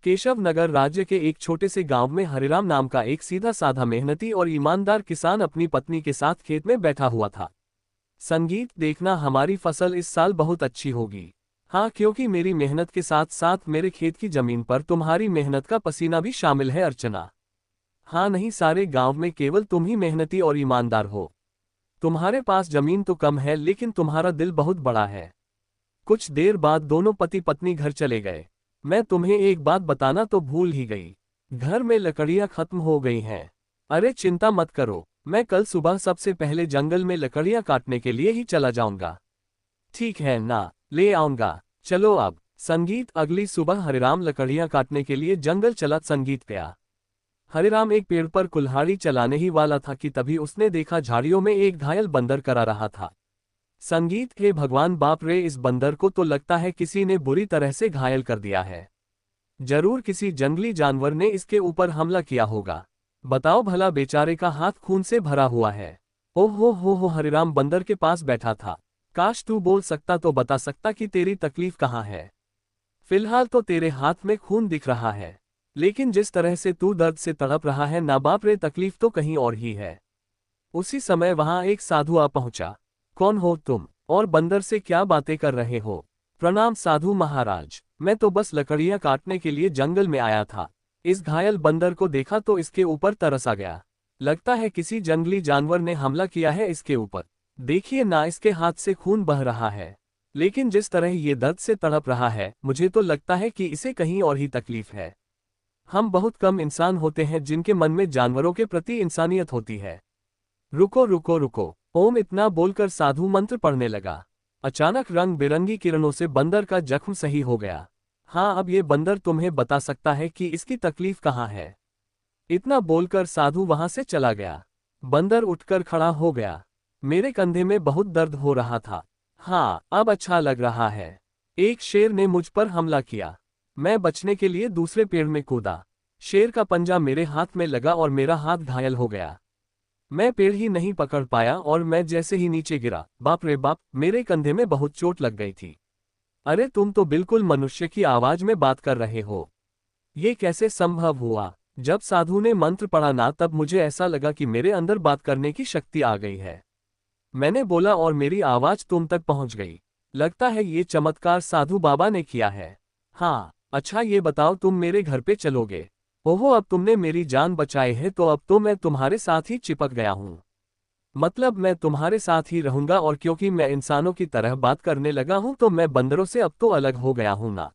केशव नगर राज्य के एक छोटे से गांव में हरिराम नाम का एक सीधा साधा मेहनती और ईमानदार किसान अपनी पत्नी के साथ खेत में बैठा हुआ था। संगीत, देखना हमारी फसल इस साल बहुत अच्छी होगी। हाँ, क्योंकि मेरी मेहनत के साथ साथ मेरे खेत की जमीन पर तुम्हारी मेहनत का पसीना भी शामिल है अर्चना। हाँ नहीं, सारे गांव में केवल तुम ही मेहनती और ईमानदार हो। तुम्हारे पास जमीन तो कम है लेकिन तुम्हारा दिल बहुत बड़ा है। कुछ देर बाद दोनों पति पत्नी घर चले गए। मैं तुम्हें एक बात बताना तो भूल ही गई, घर में लकड़ियां खत्म हो गई हैं। अरे चिंता मत करो, मैं कल सुबह सबसे पहले जंगल में लकड़ियां काटने के लिए ही चला जाऊंगा। ठीक है ना, ले आऊंगा। चलो अब। संगीत, अगली सुबह हरिराम लकड़ियां काटने के लिए जंगल चला। संगीत गया। हरिराम एक पेड़ पर कुल्हाड़ी चलाने ही वाला था कि तभी उसने देखा झाड़ियों में एक घायल बंदर करा रहा था। संगीत, हे भगवान, बाप रे, इस बंदर को तो लगता है किसी ने बुरी तरह से घायल कर दिया है। जरूर किसी जंगली जानवर ने इसके ऊपर हमला किया होगा। बताओ भला, बेचारे का हाथ खून से भरा हुआ है। ओह हो, हरिराम बंदर के पास बैठा था। काश तू बोल सकता तो बता सकता कि तेरी तकलीफ कहाँ है। फिलहाल तो तेरे हाथ में खून दिख रहा है, लेकिन जिस तरह से तू दर्द से तड़प रहा है ना, बाप रे, तकलीफ तो कहीं और ही है। उसी समय वहां एक साधु आ पहुंचा। कौन हो तुम, और बंदर से क्या बातें कर रहे हो? प्रणाम साधु महाराज, मैं तो बस लकड़ियां काटने के लिए जंगल में आया था। इस घायल बंदर को देखा तो इसके ऊपर तरस आ गया। लगता है किसी जंगली जानवर ने हमला किया है इसके ऊपर। देखिए ना, इसके हाथ से खून बह रहा है, लेकिन जिस तरह ये दर्द से तड़प रहा है, मुझे तो लगता है कि इसे कहीं और ही तकलीफ है। हम बहुत कम इंसान होते हैं जिनके मन में जानवरों के प्रति इंसानियत होती है। रुको रुको रुको, ओम इतना बोलकर साधु मंत्र पढ़ने लगा। अचानक रंग बिरंगी किरणों से बंदर का जख्म सही हो गया। हाँ, अब ये बंदर तुम्हें बता सकता है कि इसकी तकलीफ कहाँ है। इतना बोलकर साधु वहां से चला गया। बंदर उठकर खड़ा हो गया। मेरे कंधे में बहुत दर्द हो रहा था। हाँ, अब अच्छा लग रहा है। एक शेर ने मुझ पर हमला किया। मैं बचने के लिए दूसरे पेड़ में कूदा। शेर का पंजा मेरे हाथ में लगा और मेरा हाथ घायल हो गया। मैं पेड़ ही नहीं पकड़ पाया और मैं जैसे ही नीचे गिरा, बाप रे बाप, मेरे कंधे में बहुत चोट लग गई थी। अरे तुम तो बिल्कुल मनुष्य की आवाज में बात कर रहे हो। ये कैसे संभव हुआ? जब साधु ने मंत्र पढ़ा ना, तब मुझे ऐसा लगा कि मेरे अंदर बात करने की शक्ति आ गई है। मैंने बोला और मेरी आवाज तुम तक पहुंच गई। लगता है ये चमत्कार साधु बाबा ने किया है। हाँ, अच्छा ये बताओ, तुम मेरे घर पे चलोगे? ओहो, अब तुमने मेरी जान बचाई है तो अब तो मैं तुम्हारे साथ ही चिपक गया हूँ। मतलब मैं तुम्हारे साथ ही रहूंगा, और क्योंकि मैं इंसानों की तरह बात करने लगा हूं तो मैं बंदरों से अब तो अलग हो गया हूं ना।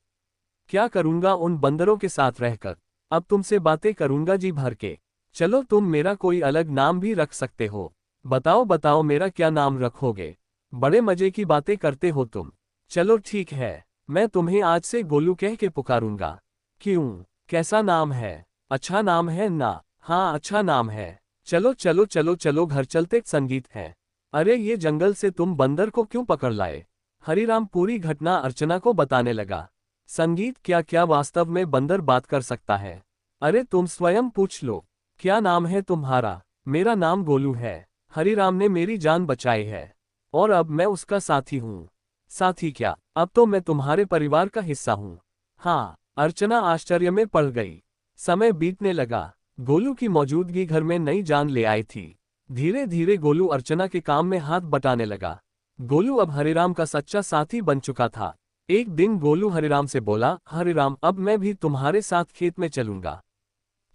क्या करूंगा उन बंदरों के साथ रहकर? अब तुमसे बातें करूंगा जी भर के। चलो, तुम मेरा कोई अलग नाम भी रख सकते हो। बताओ बताओ, मेरा क्या नाम रखोगे? बड़े मजे की बातें करते हो तुम। चलो ठीक है, मैं तुम्हें आज से गोलू कह के पुकारूंगा। क्यों, कैसा नाम है? अच्छा नाम है ना? हाँ, अच्छा नाम है। चलो चलो चलो चलो, घर चलते। संगीत है। अरे ये जंगल से तुम बंदर को क्यों पकड़ लाए? हरिराम पूरी घटना अर्चना को बताने लगा। संगीत, क्या क्या वास्तव में बंदर बात कर सकता है? अरे तुम स्वयं पूछ लो। क्या नाम है तुम्हारा? मेरा नाम गोलू है। हरिराम ने मेरी जान बचाई है और अब मैं उसका साथी हूँ। साथी क्या? अब तो मैं तुम्हारे परिवार का हिस्सा हूँ। हाँ, अर्चना आश्चर्य में पड़ गई। समय बीतने लगा। गोलू की मौजूदगी घर में नई जान ले आई थी। धीरे धीरे गोलू अर्चना के काम में हाथ बटाने लगा। गोलू अब हरिराम का सच्चा साथी बन चुका था। एक दिन गोलू हरिराम से बोला, हरिराम, अब मैं भी तुम्हारे साथ खेत में चलूंगा।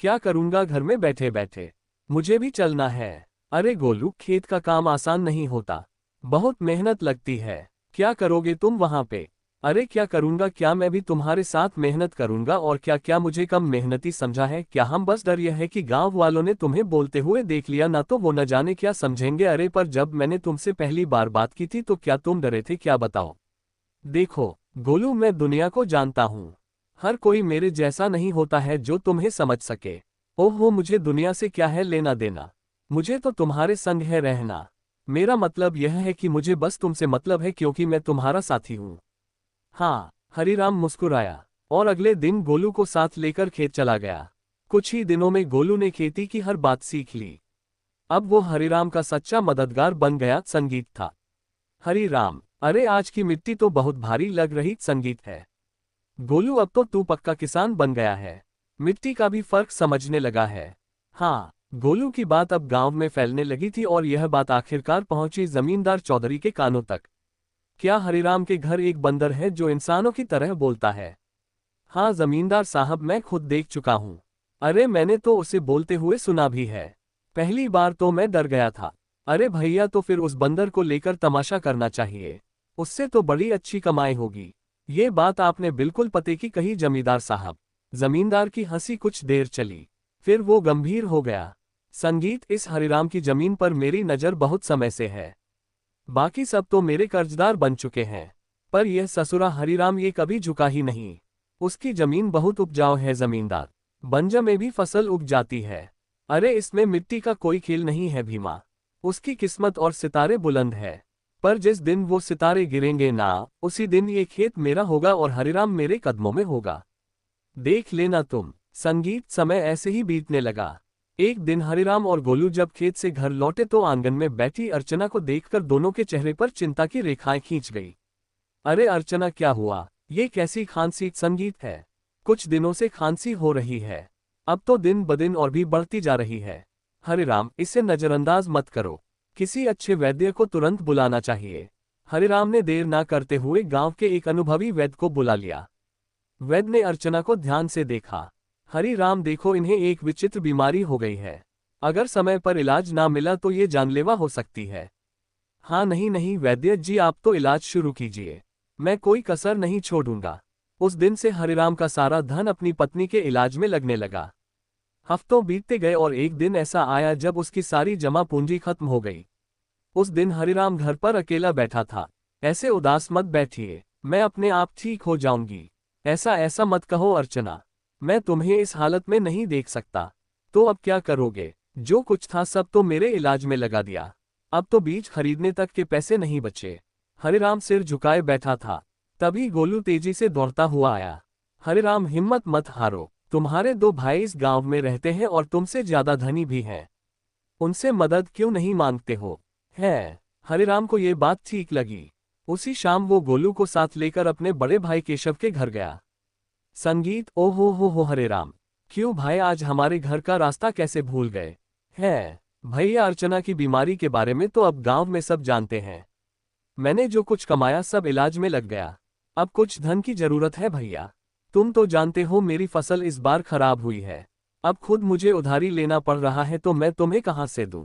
क्या करूंगा घर में बैठे बैठे? मुझे भी चलना है। अरे गोलू, खेत का काम आसान नहीं होता, बहुत मेहनत लगती है। क्या करोगे तुम वहां पे? अरे क्या करूंगा, क्या मैं भी तुम्हारे साथ मेहनत करूंगा? और क्या क्या मुझे कम मेहनती समझा है क्या? हम बस डर यह है कि गांव वालों ने तुम्हें बोलते हुए देख लिया ना तो वो न जाने क्या समझेंगे। अरे पर जब मैंने तुमसे पहली बार बात की थी तो क्या तुम डरे थे क्या? बताओ। देखो गोलू, मैं दुनिया को जानता हूँ। हर कोई मेरे जैसा नहीं होता है जो तुम्हें समझ सके। ओहो, मुझे दुनिया से क्या है लेना देना? मुझे तो तुम्हारे संग है रहना। मेरा मतलब यह है कि मुझे बस तुमसे मतलब है क्योंकि मैं तुम्हारा साथी हूँ। हाँ, हरिराम मुस्कुराया और अगले दिन गोलू को साथ लेकर खेत चला गया। कुछ ही दिनों में गोलू ने खेती की हर बात सीख ली। अब वो हरिराम का सच्चा मददगार बन गया। संगीत था। हरिराम, अरे आज की मिट्टी तो बहुत भारी लग रही। संगीत है। गोलू अब तो तू पक्का किसान बन गया है, मिट्टी का भी फर्क समझने लगा है। हाँ, गोलू की बात अब गांव में फैलने लगी थी और यह बात आखिरकार पहुंची जमींदार चौधरी के कानों तक। क्या हरिराम के घर एक बंदर है जो इंसानों की तरह बोलता है? हाँ जमींदार साहब, मैं खुद देख चुका हूँ। अरे मैंने तो उसे बोलते हुए सुना भी है। पहली बार तो मैं डर गया था। अरे भैया, तो फिर उस बंदर को लेकर तमाशा करना चाहिए, उससे तो बड़ी अच्छी कमाई होगी। ये बात आपने बिल्कुल पते की कही जमींदार साहब। जमींदार की हंसी कुछ देर चली, फिर वो गंभीर हो गया। संगीत, इस हरिराम की जमीन पर मेरी नज़र बहुत समय से है। बाकी सब तो मेरे कर्जदार बन चुके हैं, पर यह ससुरा हरिराम ये कभी झुका ही नहीं। उसकी जमीन बहुत उपजाऊ है जमींदार, बंजा में भी फसल उग जाती है। अरे इसमें मिट्टी का कोई खेल नहीं है भीमा। उसकी किस्मत और सितारे बुलंद है, पर जिस दिन वो सितारे गिरेंगे ना, उसी दिन ये खेत मेरा होगा और हरिराम मेरे कदमों में होगा। देख लेना तुम। संगीत, समय ऐसे ही बीतने लगा। एक दिन हरिराम और गोलू जब खेत से घर लौटे तो आंगन में बैठी अर्चना को देखकर दोनों के चेहरे पर चिंता की रेखाएं खींच गई। अरे अर्चना, क्या हुआ? ये कैसी खांसी? संगीत है, कुछ दिनों से खांसी हो रही है, अब तो दिन ब दिन और भी बढ़ती जा रही है। हरिराम, इसे नजरअंदाज मत करो, किसी अच्छे वैद्य को तुरंत बुलाना चाहिए। हरिराम ने देर ना करते हुए गांव के एक अनुभवी वैद्य को बुला लिया। वैद्य ने अर्चना को ध्यान से देखा। हरिराम, देखो, इन्हें एक विचित्र बीमारी हो गई है। अगर समय पर इलाज ना मिला तो ये जानलेवा हो सकती है। हाँ, नहीं नहीं वैद्य जी, आप तो इलाज शुरू कीजिए, मैं कोई कसर नहीं छोड़ूंगा। उस दिन से हरिराम का सारा धन अपनी पत्नी के इलाज में लगने लगा। हफ्तों बीतते गए और एक दिन ऐसा आया जब उसकी सारी जमा पूंजी खत्म हो गई। उस दिन हरिराम घर पर अकेला बैठा था। ऐसे उदास मत बैठिए, मैं अपने आप ठीक हो जाऊंगी। ऐसा ऐसा मत कहो अर्चना, मैं तुम्हें इस हालत में नहीं देख सकता। तो अब क्या करोगे? जो कुछ था सब तो मेरे इलाज में लगा दिया, अब तो बीज खरीदने तक के पैसे नहीं बचे। हरिराम सिर झुकाए बैठा था। तभी गोलू तेजी से दौड़ता हुआ आया। हरिराम, हिम्मत मत हारो, तुम्हारे दो भाई इस गांव में रहते हैं और तुमसे ज्यादा धनी भी हैं। उनसे मदद क्यों नहीं मांगते हो? है। हरिराम को ये बात ठीक लगी। उसी शाम वो गोलू को साथ लेकर अपने बड़े भाई केशव के घर गया। संगीत, ओ हो हरिराम, क्यों भाई, आज हमारे घर का रास्ता कैसे भूल गए? है भैया, अर्चना की बीमारी के बारे में तो अब गांव में सब जानते हैं। मैंने जो कुछ कमाया सब इलाज में लग गया, अब कुछ धन की जरूरत है भैया। तुम तो जानते हो मेरी फसल इस बार खराब हुई है, अब खुद मुझे उधारी लेना पड़ रहा है, तो मैं तुम्हें कहां से दूं?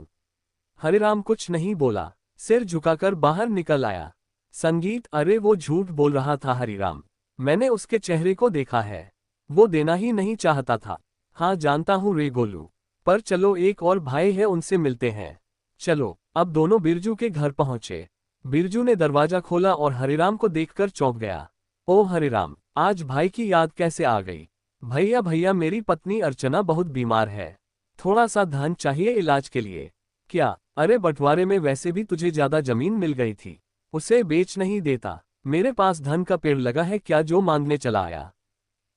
हरिराम कुछ नहीं बोला, सिर झुकाकर बाहर निकल आया। संगीत, अरे वो झूठ बोल रहा था हरिराम, मैंने उसके चेहरे को देखा है, वो देना ही नहीं चाहता था। हाँ जानता हूँ रे गोलू, पर चलो एक और भाई है उनसे मिलते हैं। चलो। अब दोनों बिरजू के घर पहुंचे। बिरजू ने दरवाजा खोला और हरिराम को देखकर चौंक गया। ओ हरिराम, आज भाई की याद कैसे आ गई? भैया भैया, मेरी पत्नी अर्चना बहुत बीमार है, थोड़ा सा धन चाहिए इलाज के लिए। क्या? अरे बंटवारे में वैसे भी तुझे ज्यादा जमीन मिल गई थी, उसे बेच नहीं देता? मेरे पास धन का पेड़ लगा है, क्या जो मांगने चला आया?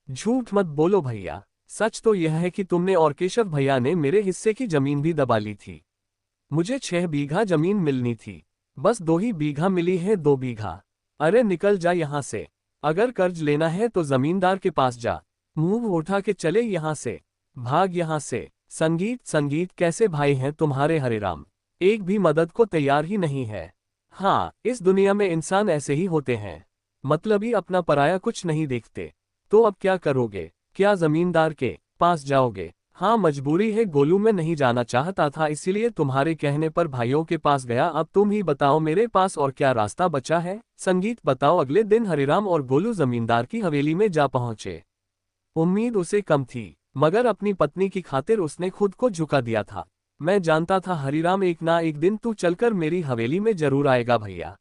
झूठ मत बोलो भैया, सच तो यह है कि तुमने और केशव भैया ने मेरे हिस्से की जमीन भी दबा ली थी। मुझे 6 बीघा जमीन मिलनी थी, बस 2 ही बीघा मिली है, 2 बीघा। अरे निकल जा यहाँ से, अगर कर्ज लेना है तो जमींदार के पास जा, मुंह उठा के चले यहाँ से, भाग यहाँ से। संगीत, संगीत, कैसे भाई हैं तुम्हारे हरिराम, एक भी मदद को तैयार ही नहीं है। हाँ, इस दुनिया में इंसान ऐसे ही होते हैं, मतलबी अपना पराया कुछ नहीं देखते। तो अब क्या करोगे? क्या जमींदार के पास जाओगे? हाँ मजबूरी है गोलू, मैं नहीं जाना चाहता था, इसीलिए तुम्हारे कहने पर भाइयों के पास गया। अब तुम ही बताओ मेरे पास और क्या रास्ता बचा है? संगीत, बताओ। अगले दिन हरिराम और गोलू जमींदार की हवेली में जा पहुंचे। उम्मीद उसे कम थी, मगर अपनी पत्नी की खातिर उसने खुद को झुका दिया था। मैं जानता था हरिराम, एक ना एक दिन तू चलकर मेरी हवेली में जरूर आएगा भैया।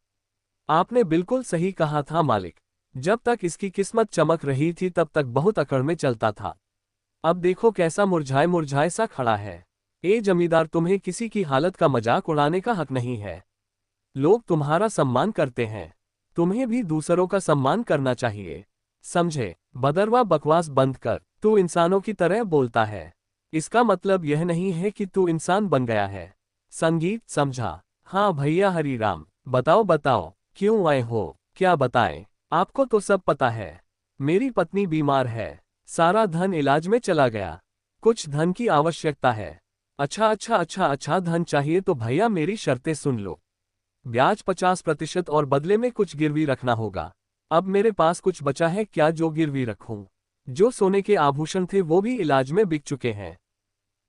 आपने बिल्कुल सही कहा था मालिक, जब तक इसकी किस्मत चमक रही थी तब तक बहुत अकड़ में चलता था, अब देखो कैसा मुरझाए मुरझाए सा खड़ा है। ए जमींदार, तुम्हें किसी की हालत का मजाक उड़ाने का हक नहीं है। लोग तुम्हारा सम्मान करते हैं, तुम्हें भी दूसरों का सम्मान करना चाहिए, समझे? बदरवा बकवास बंद कर, तू इंसानों की तरह बोलता है, इसका मतलब यह नहीं है कि तू इंसान बन गया है। संगीत, समझा? हाँ भैया। हरिराम, बताओ बताओ, क्यों आए हो? क्या बताएं? आपको तो सब पता है। मेरी पत्नी बीमार है। सारा धन इलाज में चला गया। कुछ धन की आवश्यकता है। अच्छा, धन चाहिए तो भैया मेरी शर्तें सुन लो। ब्याज 50% और बदले में कुछ गिरवी रखना होगा। अब मेरे पास कुछ बचा है क्या जो गिरवी रखूं? जो सोने के आभूषण थे वो भी इलाज में बिक चुके हैं।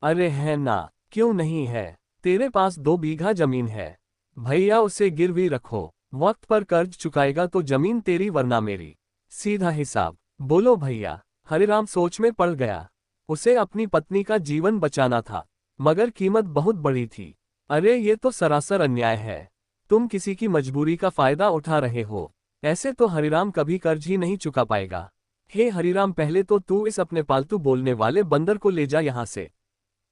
अरे है ना, क्यों नहीं है? तेरे पास 2 बीघा जमीन है। भैया उसे गिरवी रखो। वक्त पर कर्ज चुकाएगा तो जमीन तेरी वरना मेरी। सीधा हिसाब। बोलो भैया। हरिराम सोच में पड़ गया। उसे अपनी पत्नी का जीवन बचाना था, मगर कीमत बहुत बड़ी थी। अरे ये तो सरासर अन्याय है। तुम किसी की मजबूरी का फायदा उठा रहे हो। ऐसे तो हरिराम कभी कर्ज ही नहीं चुका पाएगा। हे हरिराम, पहले तो तू इस अपने पालतू बोलने वाले बंदर को ले जा यहां से,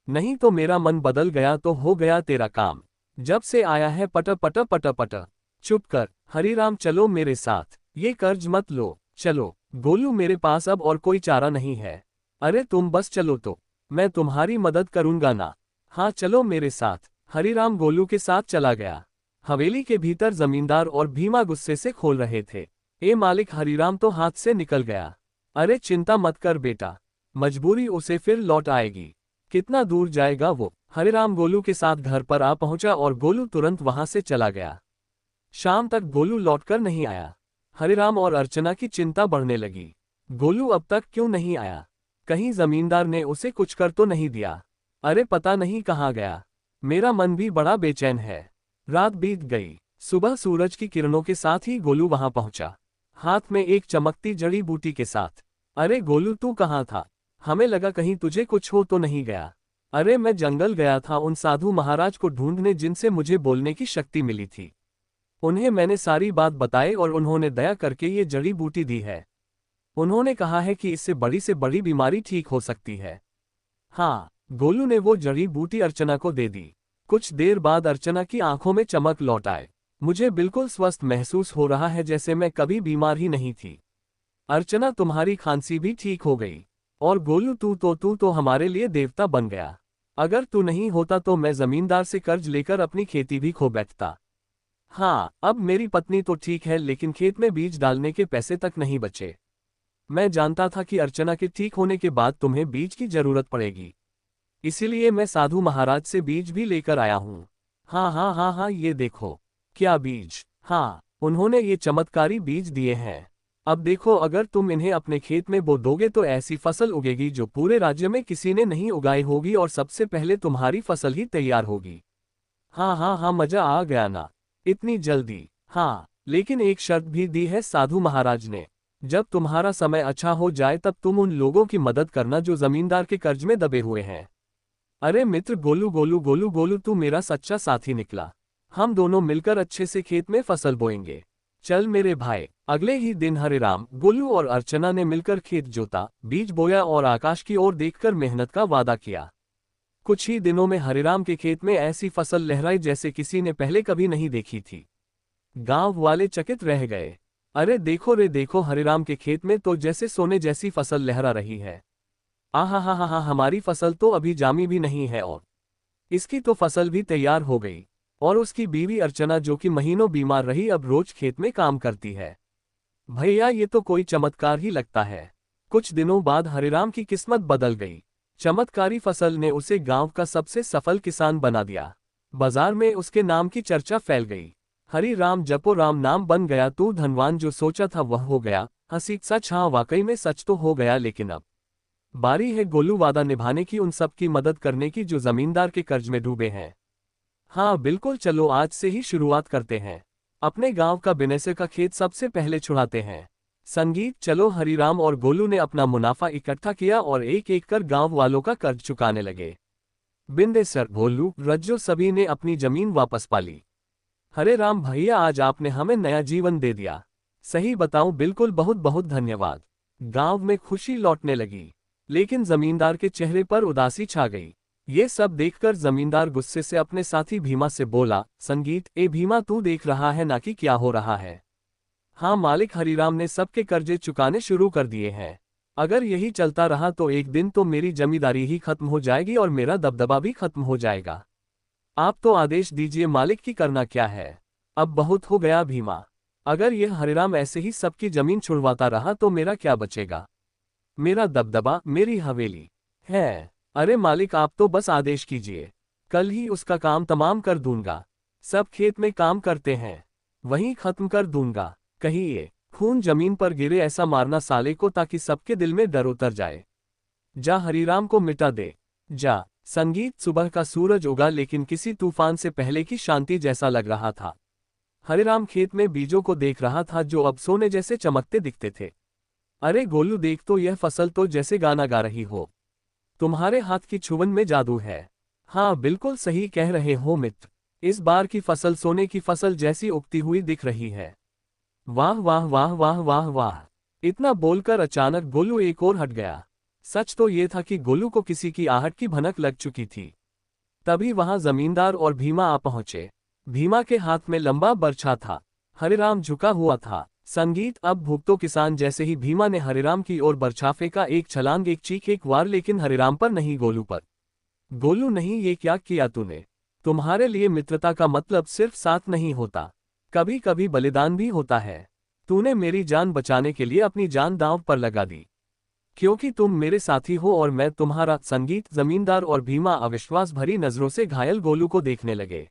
नहीं तो मेरा मन बदल गया तो हो गया तेरा काम। जब से आया है पट पट पट पट। चुप कर हरिराम, चलो मेरे साथ। ये कर्ज मत लो, चलो। गोलू, मेरे पास अब और कोई चारा नहीं है। अरे तुम बस चलो तो मैं तुम्हारी मदद करूंगा ना। हाँ चलो मेरे साथ। हरिराम गोलू के साथ चला गया। हवेली के भीतर जमींदार और भीमा गुस्से से खोल रहे थे। ए मालिक, हरिराम तो हाथ से निकल गया। अरे चिंता मत कर बेटा, मजबूरी उसे फिर लौट आएगी। कितना दूर जाएगा वो? हरिराम गोलू के साथ घर पर आ पहुंचा और गोलू तुरंत वहां से चला गया। शाम तक गोलू लौटकर नहीं आया। हरिराम और अर्चना की चिंता बढ़ने लगी। गोलू अब तक क्यों नहीं आया? कहीं जमींदार ने उसे कुछ कर तो नहीं दिया? अरे पता नहीं कहाँ गया। मेरा मन भी बड़ा बेचैन है। रात बीत गई। सुबह सूरज की किरणों के साथ ही गोलू वहां पहुंचा, हाथ में एक चमकती जड़ी बूटी के साथ। अरे गोलू, तू कहाँ था? हमें लगा कहीं तुझे कुछ हो तो नहीं गया। अरे मैं जंगल गया था उन साधु महाराज को ढूंढने जिनसे मुझे बोलने की शक्ति मिली थी। उन्हें मैंने सारी बात बताई और उन्होंने दया करके ये जड़ी बूटी दी है। उन्होंने कहा है कि इससे बड़ी से बड़ी बीमारी ठीक हो सकती है। हाँ, गोलू ने वो जड़ी बूटी अर्चना को दे दी। कुछ देर बाद अर्चना की आंखों में चमक लौट आए। मुझे बिल्कुल स्वस्थ महसूस हो रहा है, जैसे मैं कभी बीमार ही नहीं थी। अर्चना, तुम्हारी खांसी भी ठीक हो गई। और गोलू, तू तो हमारे लिए देवता बन गया। अगर तू नहीं होता तो मैं जमींदार से कर्ज लेकर अपनी खेती भी खो बैठता। हाँ, अब मेरी पत्नी तो ठीक है, लेकिन खेत में बीज डालने के पैसे तक नहीं बचे। मैं जानता था कि अर्चना के ठीक होने के बाद तुम्हें बीज की जरूरत पड़ेगी, इसीलिए मैं साधु महाराज से बीज भी लेकर आया हूँ। हाँ, ये देखो। क्या बीज? हाँ, उन्होंने ये चमत्कारी बीज दिए हैं। अब देखो, अगर तुम इन्हें अपने खेत में बो दोगे तो ऐसी फसल उगेगी जो पूरे राज्य में किसी ने नहीं उगाई होगी और सबसे पहले तुम्हारी फसल ही तैयार होगी। हाँ, मजा आ गया ना? इतनी जल्दी? हाँ, लेकिन एक शर्त भी दी है साधु महाराज ने। जब तुम्हारा समय अच्छा हो जाए तब तुम उन लोगों की मदद करना जो जमींदार के कर्ज में दबे हुए हैं। अरे मित्र गोलू, तू मेरा सच्चा साथी निकला। हम दोनों मिलकर अच्छे से खेत में फसल बोएंगे। चल मेरे भाई। अगले ही दिन हरिराम, गोलू और अर्चना ने मिलकर खेत जोता, बीज बोया और आकाश की ओर देखकर मेहनत का वादा किया। कुछ ही दिनों में हरिराम के खेत में ऐसी फसल लहराई जैसे किसी ने पहले कभी नहीं देखी थी। गांव वाले चकित रह गए। अरे देखो रे देखो, हरिराम के खेत में तो जैसे सोने जैसी फसल लहरा रही है। आहा, हमारी फसल तो अभी जामी भी नहीं है और इसकी तो फसल भी तैयार हो गई। और उसकी बीवी अर्चना, जो कि महीनों बीमार रही, अब रोज खेत में काम करती है। भैया, ये तो कोई चमत्कार ही लगता है। कुछ दिनों बाद हरिराम की किस्मत बदल गई। चमत्कारी फसल ने उसे गांव का सबसे सफल किसान बना दिया। बाजार में उसके नाम की चर्चा फैल गई। हरि राम जपो राम नाम बन गया तू धनवान, जो सोचा था वह हो गया। हंसी सच, हाँ वाकई में सच तो हो गया, लेकिन अब बारी है गोलू वादा निभाने की, उन सब की मदद करने की जो जमींदार के कर्ज में डूबे हैं। हाँ बिल्कुल, चलो आज से ही शुरुआत करते हैं। अपने गांव का बिनेसे का खेत सबसे पहले छुड़ाते हैं। संगीत, चलो। हरिराम और गोलू ने अपना मुनाफा इकट्ठा किया और एक एक कर गांव वालों का कर्ज चुकाने लगे। बिंदेसर, भोलू, रज्जो सभी ने अपनी जमीन वापस पाली। हरे राम भैया, आज आपने हमें नया जीवन दे दिया। सही बताऊं, बिल्कुल बहुत बहुत धन्यवाद। गांव में खुशी लौटने लगी, लेकिन जमींदार के चेहरे पर उदासी छा गई। ये सब देखकर जमींदार गुस्से से अपने साथी भीमा से बोला, संगीत, ए भीमा, तू देख रहा है ना कि क्या हो रहा है? हाँ मालिक, हरिराम ने सबके कर्जे चुकाने शुरू कर दिए हैं। अगर यही चलता रहा तो एक दिन तो मेरी जमींदारी ही खत्म हो जाएगी और मेरा दबदबा भी खत्म हो जाएगा। आप तो आदेश दीजिए मालिक, की करना क्या है? अब बहुत हो गया भीमा। अगर यह हरिराम ऐसे ही सबकी जमीन छुड़वाता रहा तो मेरा क्या बचेगा? मेरा दबदबा, मेरी हवेली है। अरे मालिक, आप तो बस आदेश कीजिए, कल ही उसका काम तमाम कर दूंगा। सब खेत में काम करते हैं, वहीं खत्म कर दूंगा। कहिए, खून जमीन पर गिरे ऐसा मारना साले को ताकि सबके दिल में डर उतर जाए। जा हरिराम को मिटा दे, जा। संगीत। सुबह का सूरज उगा लेकिन किसी तूफान से पहले की शांति जैसा लग रहा था। हरिराम खेत में बीजों को देख रहा था जो अब सोने जैसे चमकते दिखते थे। अरे गोलू, देख तो, यह फसल तो जैसे गाना गा रही हो। तुम्हारे हाथ की छुवन में जादू है। हाँ, बिल्कुल सही कह रहे हो मित्र, इस बार की फसल सोने की फसल जैसी उगती हुई दिख रही है। वाह वाह वाह वाह वाह वाह। इतना बोलकर अचानक गोलू एक और हट गया। सच तो ये था कि गोलू को किसी की आहट की भनक लग चुकी थी। तभी वहां जमींदार और भीमा आ पहुंचे। भीमा के हाथ में लंबा बर्छा था। हरिराम झुका हुआ था। संगीत। अब भुगतो किसान। जैसे ही भीमा ने हरिराम की ओर बर्छा फेंका, एक छलांग, एक चीख, एक वार, लेकिन हरिराम पर नहीं, गोलू पर। गोलू नहीं, ये क्या किया तूने? तुम्हारे लिए मित्रता का मतलब सिर्फ साथ नहीं होता, कभी कभी बलिदान भी होता है। तूने मेरी जान बचाने के लिए अपनी जान दांव पर लगा दी, क्योंकि तुम मेरे साथी हो और मैं तुम्हारा। संगीत। जमींदार और भीमा अविश्वास भरी नजरों से घायल गोलू को देखने लगे।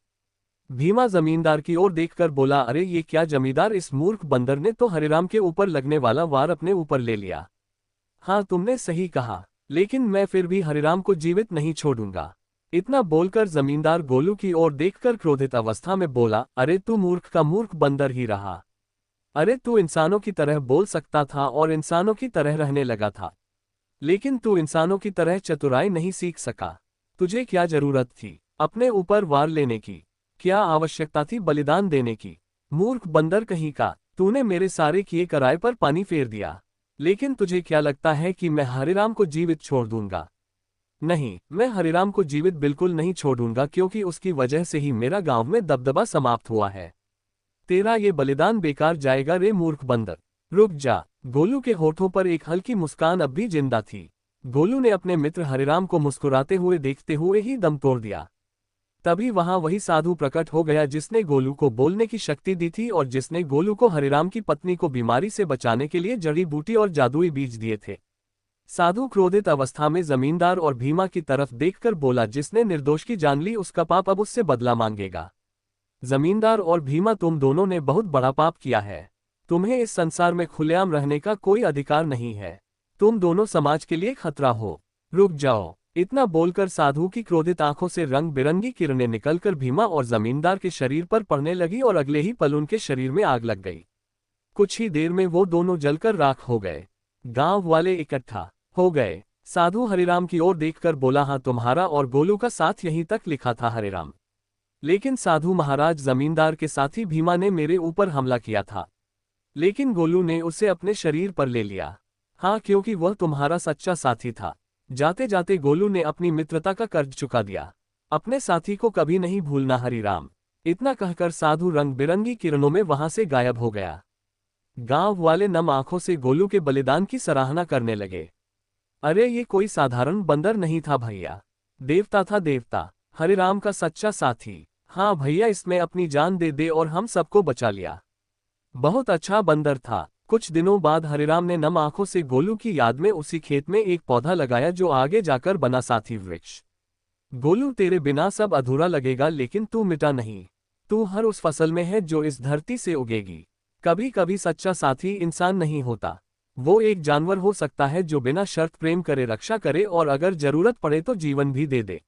भीमा जमींदार की ओर देखकर बोला, अरे ये क्या जमींदार, इस मूर्ख बंदर ने तो हरिराम के ऊपर लगने वाला वार अपने ऊपर ले लिया। हाँ, तुमने सही कहा, लेकिन मैं फिर भी हरिराम को जीवित नहीं छोड़ूंगा। इतना बोलकर जमींदार गोलू की ओर देखकर क्रोधित अवस्था में बोला, अरे तू मूर्ख का मूर्ख बंदर ही रहा। अरे तू इंसानों की तरह बोल सकता था और इंसानों की तरह रहने लगा था, लेकिन तू इंसानों की तरह चतुराई नहीं सीख सका। तुझे क्या जरूरत थी अपने ऊपर वार लेने की? क्या आवश्यकता थी बलिदान देने की? मूर्ख बंदर कहीं का, तूने मेरे सारे किए कराए पर पानी फेर दिया। लेकिन तुझे क्या लगता है कि मैं हरिराम को जीवित छोड़ दूंगा? नहीं, मैं हरिराम को जीवित बिल्कुल नहीं छोड़ूंगा, क्योंकि उसकी वजह से ही मेरा गांव में दबदबा समाप्त हुआ है। तेरा ये बलिदान बेकार जाएगा रे मूर्ख बंदर। रुक जा। गोलू के होठों पर एक हल्की मुस्कान अब भी जिंदा थी। गोलू ने अपने मित्र हरिराम को मुस्कुराते हुए देखते हुए ही दम तोड़ दिया। तभी वहां वही साधु प्रकट हो गया जिसने गोलू को बोलने की शक्ति दी थी और जिसने गोलू को हरिराम की पत्नी को बीमारी से बचाने के लिए जड़ी बूटी और जादुई बीज दिए थे। साधु क्रोधित अवस्था में जमींदार और भीमा की तरफ देखकर बोला, जिसने निर्दोष की जान ली उसका पाप अब उससे बदला मांगेगा। जमींदार और भीमा, तुम दोनों ने बहुत बड़ा पाप किया है। तुम्हें इस संसार में खुलेआम रहने का कोई अधिकार नहीं है। तुम दोनों समाज के लिए खतरा हो। रुक जाओ। इतना बोलकर साधु की क्रोधित आंखों से रंग बिरंगी किरणें निकलकर भीमा और जमींदार के शरीर पर पड़ने लगी और अगले ही पल उनके शरीर में आग लग गई। कुछ ही देर में वो दोनों जलकर राख हो गए। गांव वाले इकट्ठा हो गए। साधु हरिराम की ओर देखकर बोला, हाँ, तुम्हारा और गोलू का साथ यहीं तक लिखा था हरिराम, लेकिन साधु महाराज, जमींदार के साथी भीमा ने मेरे ऊपर हमला किया था, लेकिन गोलू ने उसे अपने शरीर पर ले लिया। हाँ, क्योंकि वह तुम्हारा सच्चा साथी था। जाते जाते गोलू ने अपनी मित्रता का कर्ज चुका दिया। अपने साथी को कभी नहीं भूलना हरिराम। इतना कहकर साधु रंग बिरंगी किरणों में वहां से गायब हो गया। गांव वाले नम आंखों से गोलू के बलिदान की सराहना करने लगे। अरे ये कोई साधारण बंदर नहीं था भैया, देवता था, देवता, हरिराम का सच्चा साथी। हाँ भैया, इसमें अपनी जान दे दे और हम सबको बचा लिया। बहुत अच्छा बंदर था। कुछ दिनों बाद हरिराम ने नम आंखों से गोलू की याद में उसी खेत में एक पौधा लगाया जो आगे जाकर बना साथी वृक्ष। गोलू, तेरे बिना सब अधूरा लगेगा, लेकिन तू मिटा नहीं। तू हर उस फसल में है जो इस धरती से उगेगी। कभी कभी सच्चा साथी इंसान नहीं होता, वो एक जानवर हो सकता है जो बिना शर्त प्रेम करे, रक्षा करे और अगर जरूरत पड़े तो जीवन भी दे दे।